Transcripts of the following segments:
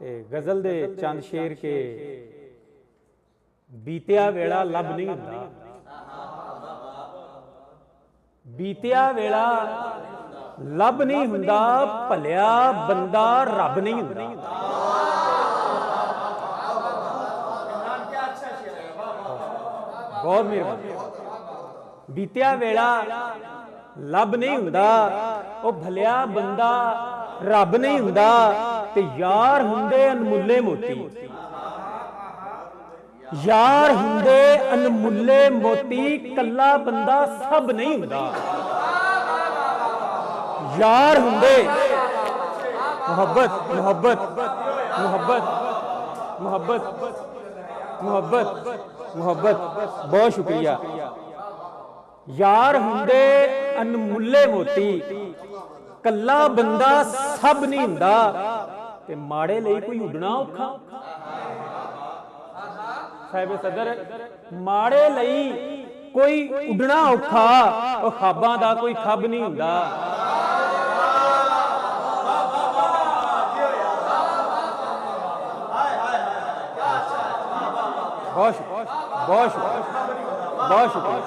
ते गज़ल दे चंद शेर के बीतिया वेला लब नहीं हुंदा, बीतिया वेला लब नहीं हुंदा, भलिया बंदा रब नहीं हुंदा। बहुत मेहरबानी। बीतिया वेला लब नहीं हुंदा, ओ भलिया बंदा रब नहीं हुंदा, ते यार हुंदे अनमुल्ले मोती, यार हुंदे अनमुल्ले मोती, कल्ला बंदा सब नहीं हुंदा। यार हुंदे मोहब्बत मोहब्बत मोहब्बत मोहब्बत मोहब्बत मोहब्बत, बहुत शुक्रिया। यार हुंदे अनमुल्ले मोती, कल्ला बंदा सब नहीं हुंदा, ते माड़े लई कोई उडना औखा। साहिब सदर, माड़े लई कोई उडना औखा, ओ खाबां दा कोई खब नहीं हुंदा। बहुत शुक्रिया, बहुत शुक्रिया, बहुत शुक्रिया।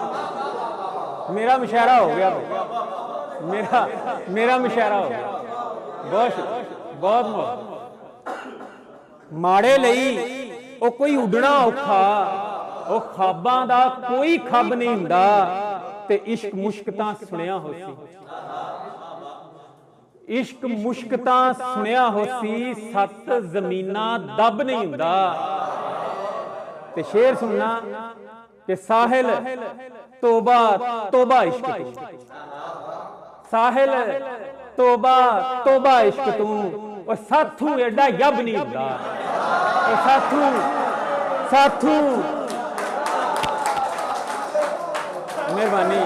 मेरा मुशायरा हो गया, मेरा मुशायरा हो गया। बहुत शुक्रिया, बहुत बहुत। माड़े लई ओ कोई उडना औखा, ओ खाबां दा कोई खब नहीं हुंदा, ते इश्क मुश्क तां सुनिया होसी, इश्क मुश्क तां सुनिया होसी, सत जमीना दब नहीं हुंदा। ते शेर सुनना कि साहिल तोबा तोबा इश्क तू, साहिल तोबा तोबा इश्क तू, और साथू एडा यब नहीं हुंदा, साथू साथू। मेहरबानी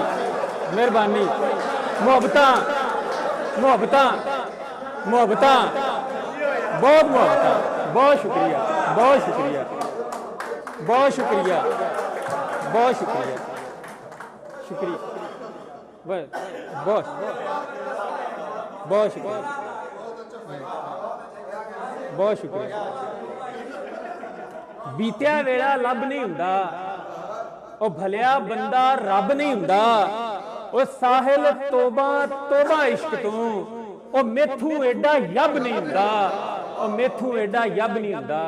मेहरबानी, मुहब्बतां मुहब्बतां मुहब्बतां, बहुत मुहब्बतां। बहुत शुक्रिया, बहुत शुक्रिया, बहुत शुक्रिया, बहुत शुक्रिया, शुक्रिया, बस बहुत बहुत शुक्रिया, बहुत शुक्रिया। बीतिया वेला लब नहीं हुंदा, ओ भलिया बंदा रब नहीं हुंदा, ओ साहिल तोबा तोबा इश्क तू, ओ मेथू एडा यब नहीं हुंदा, ओ मेथू एडा यब नहीं हुंदा।